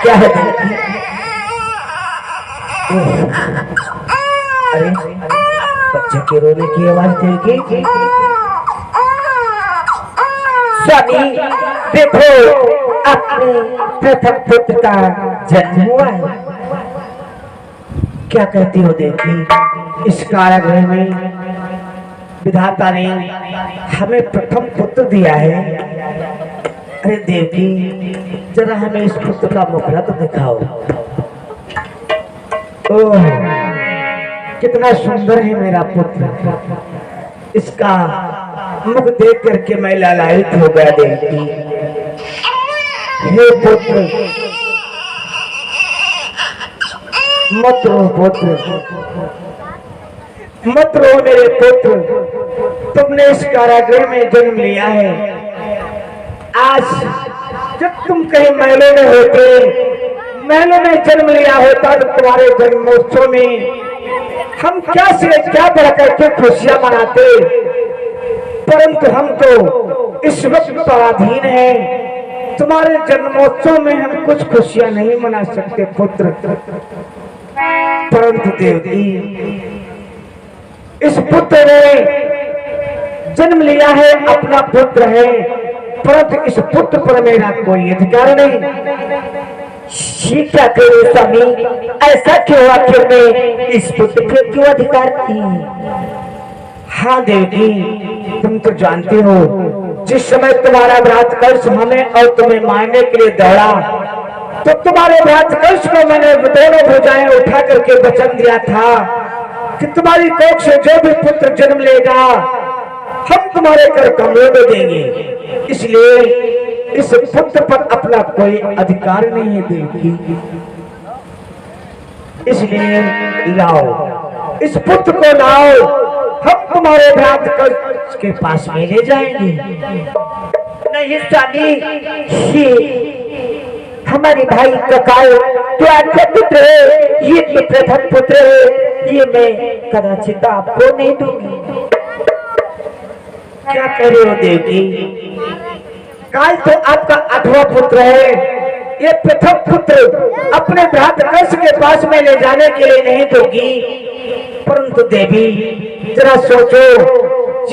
क्या है अरे बच्चे के रोने की आवाज देखी। स्वामी देखो अपने प्रथम पुत्र का जन्म हुआ है। क्या कहती हो देखी। इस कारागृह में विधाता ने हमें प्रथम पुत्र दिया है। अरे देवकी जरा हमें इस पुत्र का मुखड़ा तो दिखाओ। ओह कितना सुंदर है मेरा पुत्र। इसका मुख देख करके मैं लालायित हो गया देवकी। हे पुत्र मत रो पुत्र, मत रो मेरे पुत्र। तुमने इस कारागृह में जन्म लिया है। आज जब तुम कहीं महलों में होते, महलों में जन्म लिया होता तो तुम्हारे जन्मोत्सव में हम क्या से क्या बढ़कर के खुशियां मनाते, परंतु हम तो इस वक्त पराधीन हैं। तुम्हारे जन्मोत्सव में हम कुछ खुशियां नहीं मना सकते पुत्र। परंतु देवकी इस पुत्र ने जन्म लिया है, अपना पुत्र है, परंतु इस पुत्र पर मेरा कोई अधिकार नहीं। क्या करो स्वामी, ऐसा क्यों आखिर में इस पुत्र पर क्यों अधिकार नहीं? हाँ देवकी तुम तो जानते हो जिस समय तुम्हारा भ्रातकंस हमें और तुम्हें मारने के लिए दौड़ा तो तुम्हारे भ्रातकंस को मैंने दोनों भुजाएं उठा करके वचन दिया था कि तुम्हारी कोख से जो भी पुत्र जन्म लेगा हम तुम्हारे कर कमरे में देंगे। इसलिए इस पुत्र पर अपना कोई अधिकार नहीं है देवकी। इसलिए लाओ इस पुत्र को लाओ, हम तुम्हारे भ्रातकंस के पास में ले जाएंगे। नहीं स्वामी, हमारे भाई ककाल तो अच्छा पुत्र है, ये तो प्रथम पुत्र है, ये मैं कदाचित आपको नहीं दूंगी। क्या कह रहे हो देवकी? काल तो आपका 8वां पुत्र है, ये प्रथम पुत्र अपने भ्रातकंस के पास में ले जाने के लिए नहीं दूंगी। परंतु देवी जरा सोचो,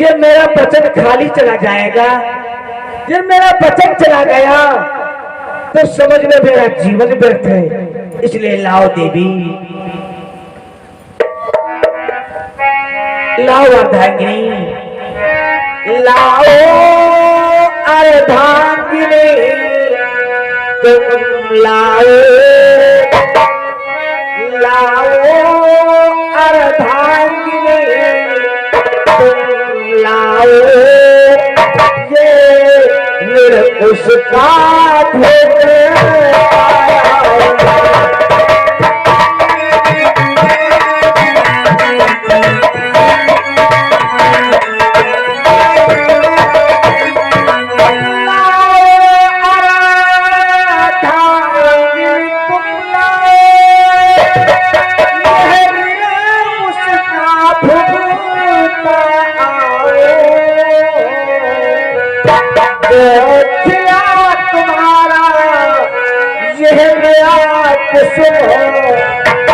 ये मेरा वचन खाली चला जाएगा, ये मेरा वचन चला गया तो समझ में मेरा जीवन व्यर्थ है। इसलिए लाओ देवी, लाओ अर्धांगिनी, लाओ अर्धांगिनी, तुम लाओ, लाओ अर्धांगिनी, तुम लाओ ये उसका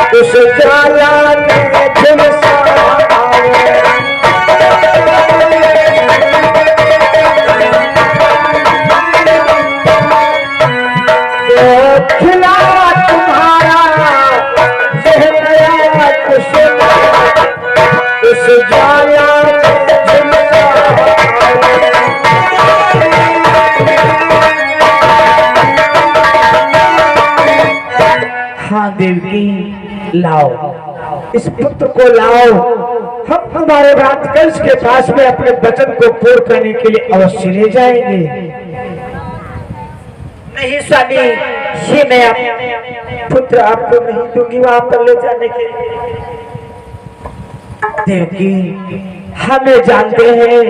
उस जाला में झुलसा खिला तुम्हारा यह नया कुसुम, उस जाला में झुलसा। हाँ देवकी लाओ इस पुत्र को लाओ, हम हमारे भ्रातकंस के पास में अपने वचन को पूर्ण करने के लिए अवश्य ले जाएंगे। नहीं स्वामी, ये मैं पुत्र आपको नहीं दूंगी वहां पर ले जाने के लिए। देवकी हमें जानते हैं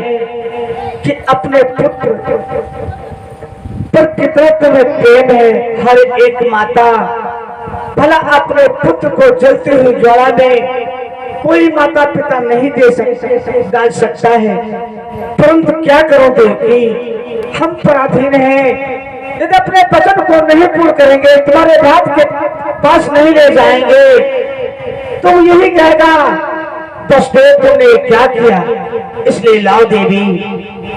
कि अपने पुत्र पर कितना तुम्हें प्रेम है। हर एक माता भला अपने पुत्र को जलते हुए ज्वाला में कोई माता पिता नहीं दे सकते, डाल सकता है, परंतु क्या करो देवकी, हम पराधीन हैं। यदि अपने वचन को नहीं पूर्ण करेंगे, तुम्हारे भ्रात के पास नहीं ले जाएंगे, तो यही कहेगा दशरथ तुमने क्या किया। इसलिए लाओ देवी,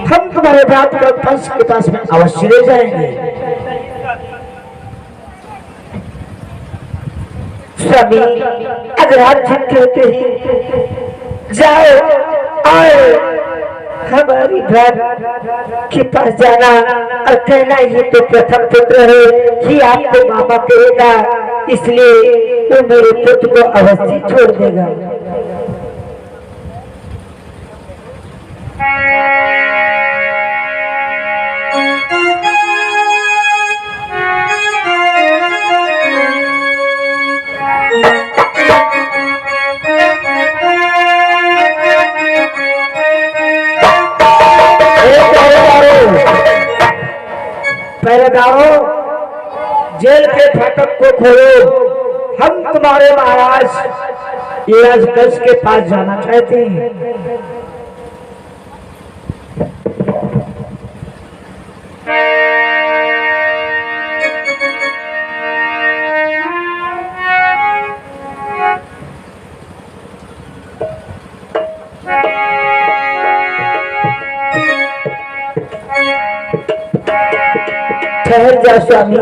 हम तुम्हारे भ्रात को कंस के पास में अवश्य ले जाएंगे। स्वामी अगर आप ठीक कहते हैं, जाओ और हमारी भ्रात के पास जाना और कहना ये तो प्रथम पुत्र है, ये आपको मामा कहेगा, इसलिए वो मेरे पुत्र को अवश्य छोड़ देगा। पहरेदारों, जेल के फाटक को खोलो, हम तुम्हारे महाराज युवराज कंस के पास जाना चाहते हैं। ठहर जा स्वामी।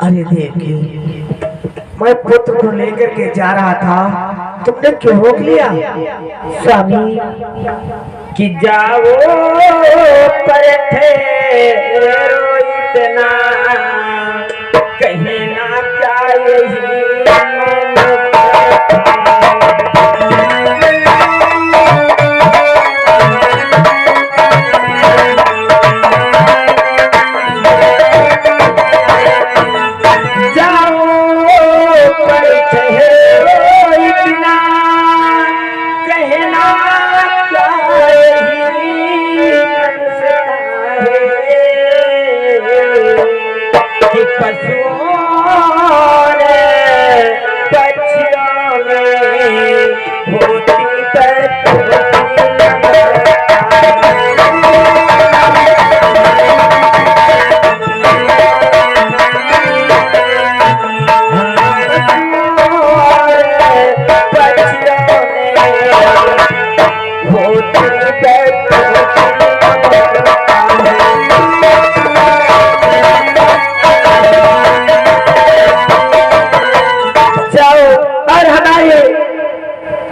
अरे देवी, मैं पुत्र को लेकर के जा रहा था, तुमने क्यों रोक लिया? स्वामी कि जाओ पर ठहरो इतना, कहीं ना क्या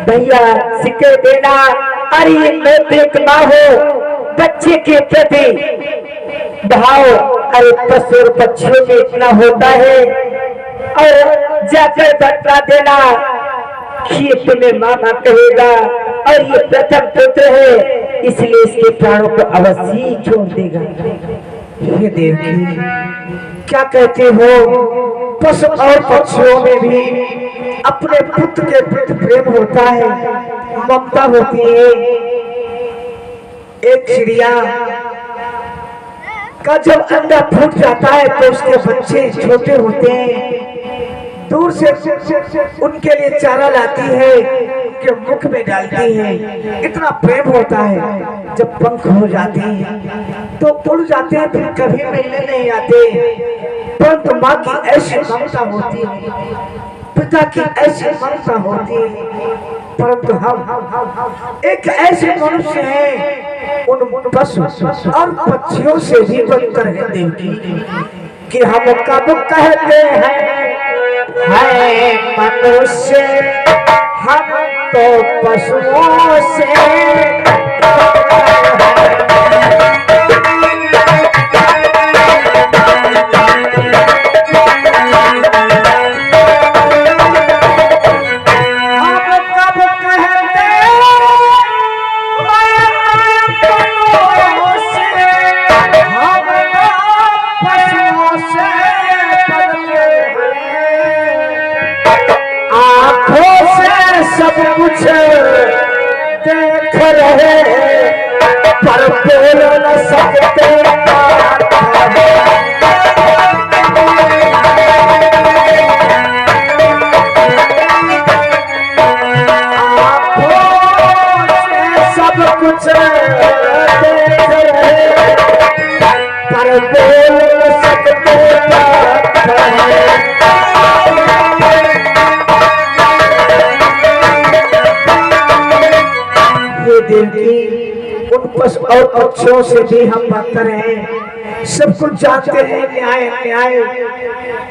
भैया सिक्के देना। अरे मैं एक माँ हो, बच्चे के प्रति भाव अरे पशु और पक्षियों में इतना होता है, और जाकर बतला देना कि तुम्हें मामा कहेगा और ये प्रथम पुत्र है, इसलिए इसके प्राणों को अवश्य छोड़ देगा। ये देवकी क्या कहते हो? पशु और पक्षियों में भी अपने पुत्र के प्रति प्रेम होता है, ममता होती है। एक चिड़िया का जब अंडा फूट जाता है तो उसके बच्चे छोटे होते हैं, दूर से उनके लिए चारा लाती है कि मुख में डालती है, इतना प्रेम होता है। जब पंख हो जाते हैं तो उड़ जाते हैं, फिर कभी मिलने नहीं आते, परंतु माँ की ऐसी ममता होती है, पिता की ऐसी ममता होती है। परंतु हम एक ऐसे मनुष्य हैं उन पशु और पक्षियों से भी बनकर है देवकी, कि हम कब कहते हैं मनुष्य, हम तो पशुओं से सब कुछ देख रहे पर बोल न सकते। सब कुछ देख रहे और पक्षियों से भी हम बदतर हैं। सब कुछ जानते हैं, न्याय न्याय।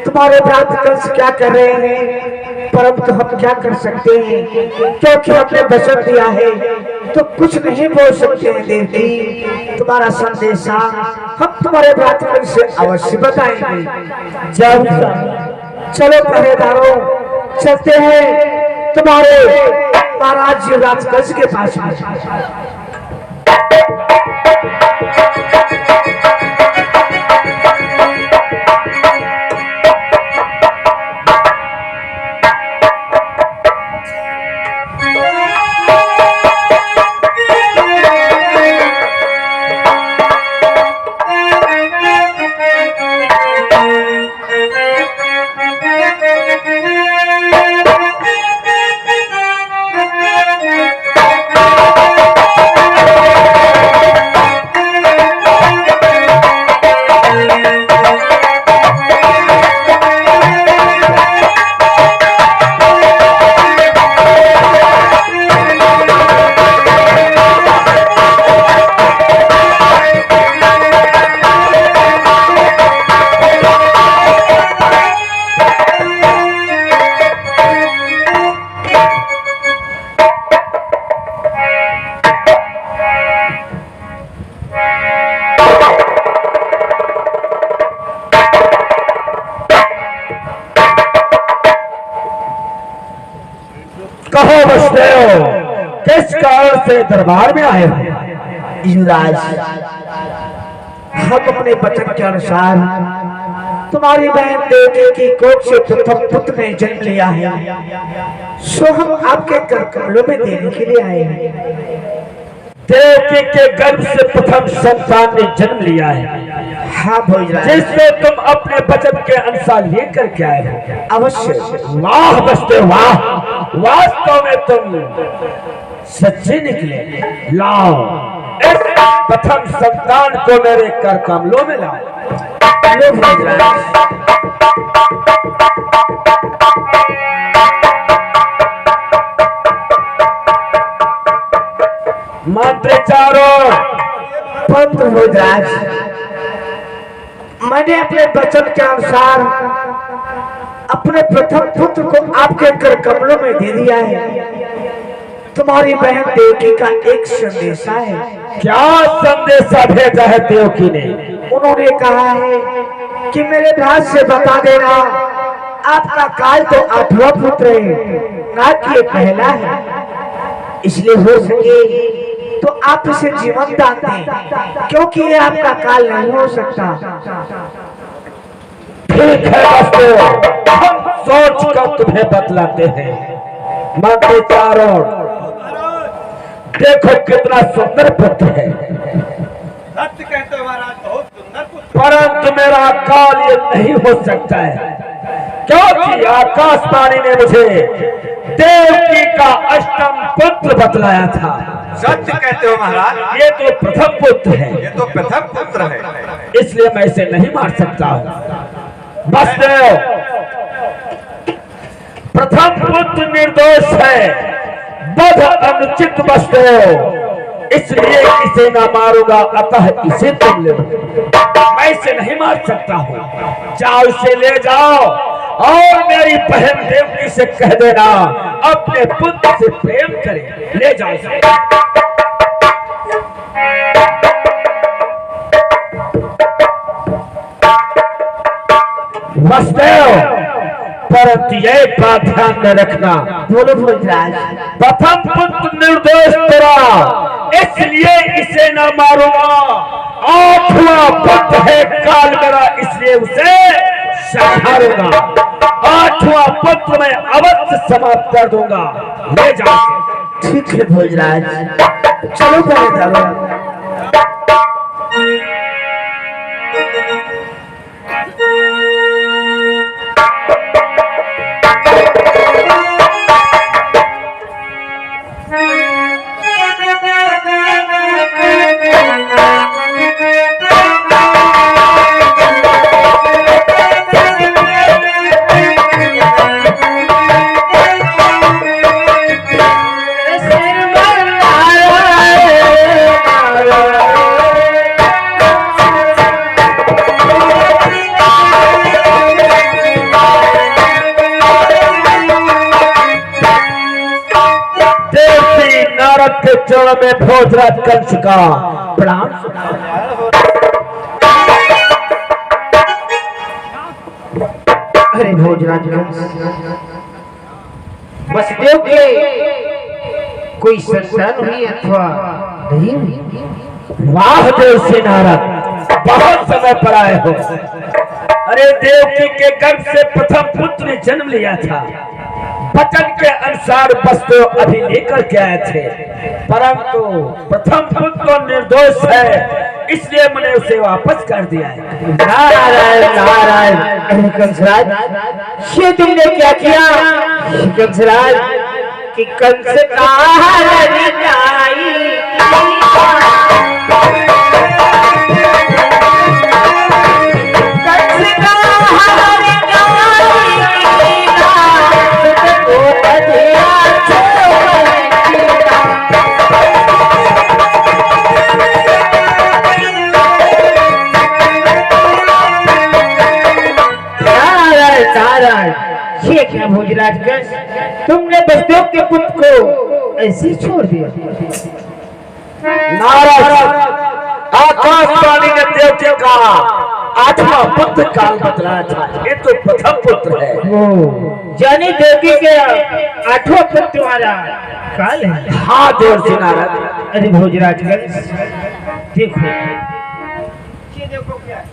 तुम्हारे भ्रात कंस क्या कर रहे हैं, परंतु हम क्या कर सकते हैं, क्योंकि हमने वचन दिया है तो कुछ नहीं बोल सकते हैं। देवी, तुम्हारा संदेशा हम तुम्हारे भ्रात कंस से अवश्य बताएंगे। जब चलो पहरेदारों, चलते हैं तुम्हारे महाराज युवराज कंस के पास में। कहो वसुदेव, किस कारण से दरबार में आए हो? युवराज, हम अपने वचन के अनुसार तुम्हारी बहन देवी की कोख से प्रथम पुत्र ने जन्म लिया है, सो हम आपके कर कमलों में देने के लिए आए हैं। देवकी के गर्भ से प्रथम संतान ने जन्म लिया है। हाँ भोजराज, जिससे तुम अपने वचन के अनुसार लेकर के आए हो। अवश्य। वाह वसुदेव वाह, वास्तव में तुम सच्चे निकले। लाओ इस प्रथम संतान को मेरे कर कमलों में लाओ। लो भोजराज। मंत्री चारों पंत्र भोजराज, मैंने अपने वचन के अनुसार अपने प्रथम पुत्र को आपके कर कमलों में दे दिया है। तुम्हारी बहन देवकी का एक संदेशा है। क्या संदेशा भेजा है देवकी ने? उन्होंने कहा है कि मेरे भ्रात से बता देना, आपका काल तो 8वां पुत्र है, ना कि ये पहला है, इसलिए हो सके तो आप इसे जीवन दान दें, क्योंकि ये आपका काल नहीं हो सकता। ठीक है वसुदेव, हम सोच कर तुम्हें बतलाते हैं। मंत्री चारों देखो कितना सुंदर पुत्र है। सत्य कहते हो महाराज, बहुत सुंदर पुत्र। परंतु मेरा काल ये नहीं हो सकता है, क्योंकि आकाशवाणी ने मुझे देवकी का अष्टम पुत्र बतलाया था। सत्य कहते हो महाराज, ये तो प्रथम पुत्र है, ये तो प्रथम पुत्र है, इसलिए मैं इसे नहीं मार सकता हूँ। वसुदेव, प्रथम पुत्र निर्दोष है, वध अनुचित वसुदेव, इसलिए इसे ना मारूंगा, अतः इसे तुम ले लो। मैं इसे नहीं मार सकता हूँ। जाओ इसे ले जाओ और मेरी बहन देवकी से कह देना अपने पुत्र से प्रेम करे। ले जाओ इसे। वसुदेव, परंतु एक बात ध्यान में रखना। बोलो भोजराज। प्रथम पुत्र निर्दोष तेरा, इसलिए इसे न मारूंगा। 8वां पुत्र है काल मेरा, इसलिए उसे संहारूंगा। 8वां पुत्र मैं अवश्य समाप्त कर दूंगा। ले जाओ। ठीक है भोजराज, चलो पहरेदारों। चरणों में भोजराज कंस का प्रणाम। अरे भोजराज कंस, वसुदेव के कोई संतान हुई अथवा नहीं हुई? वाह देव से नारद, बहुत समय पर आए हो। अरे देवकी के गर्भ से प्रथम पुत्र ने जन्म लिया था। वचन के अनुसार वस्तु अभी लेकर के आए थे, परंतु प्रथम पुत्र निर्दोष है, इसलिए मैंने उसे वापस कर दिया है। नारायण नारायण। कंसराज, ये तुमने क्या किया? कंसराज कि कंस का ये क्या भोजराज कंस, तुमने वसुदेव के पुत्र को ऐसे छोड़ दिया? नारद, आकाशवाणी ने देवकी का 8वां पुत्र काल बतलाया था, ये तो प्रथम पुत्र है। जानी देवकी के 8वां पुत्र तुम्हारा काल है? हाँ देव से नारद। अरे भोजराज कंस, देखो ये देखो क्या है?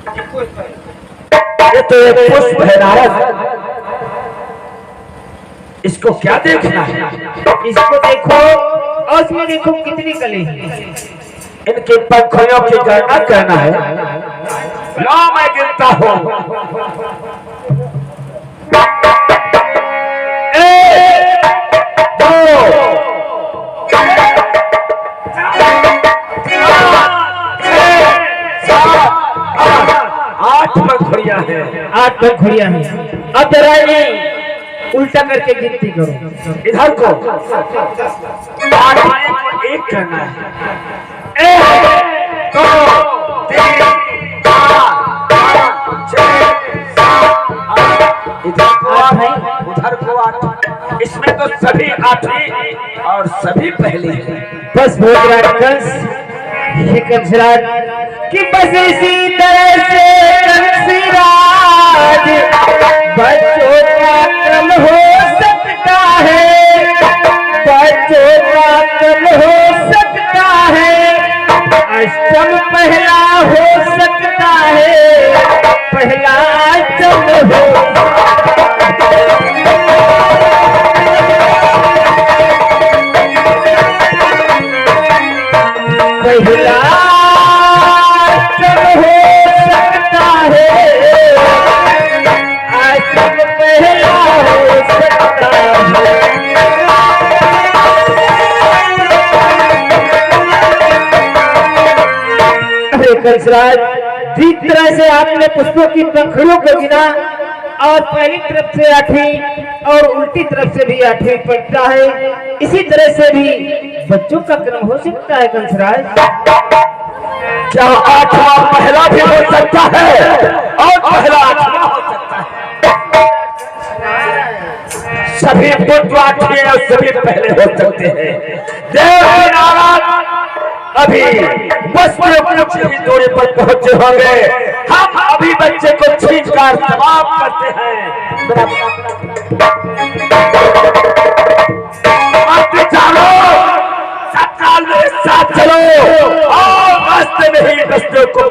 ये पुष्प है। ये तो एक पुष्प है नारद, इसको क्या देखना है? इसको देखो और इसमें देखो कितनी कली है। इनके पंखुड़ियों की गणना करना है। लो मैं गिनता हूँ। 1, 2, 8 पंखुड़ियां हैं। 8 पंखुड़ियां हैं। अब जरा ये उल्टा करके गिनती करो। इधर को 8 को 1 करना है। 1, 2, 3, 4, 5, 6, 7, 8। इधर को 8, उधर को 8। इसमें तो सभी 8वीं और सभी पहली है। बस भोजराज कंस, ये कंसराज कि बस इसी तरह से कंसराज बच्चों का कल हो सकता है, बच्चों का कल हो सकता है, अष्टम पहला हो सकता है, पहला अष्टम हो। पहला अष्टम हो सकता है, अष्टम पहला हो सकता है। अरे कंसराज, जिस तरह से आपने पुष्पों की पंखुड़ियों को गिना और पहली तरफ से 8वीं और उल्टी तरफ से भी 8वीं पड़ता है, इसी तरह से भी बच्चों का क्रम हो सकता है कंसराज। क्या 8वां पहला भी हो सकता है और पहला 8वां हो सकता है? सभी पुत्र 8वें और सभी पहले हो सकते हैं। देव नारायण अभी बस कुछ ही दूरी पर पहुंचे होंगे। हम अभी बच्चे को छीनकर समाप्त करते हैं। चलो सत्काल में साथ चलो और रास्ते में ही बच्चों को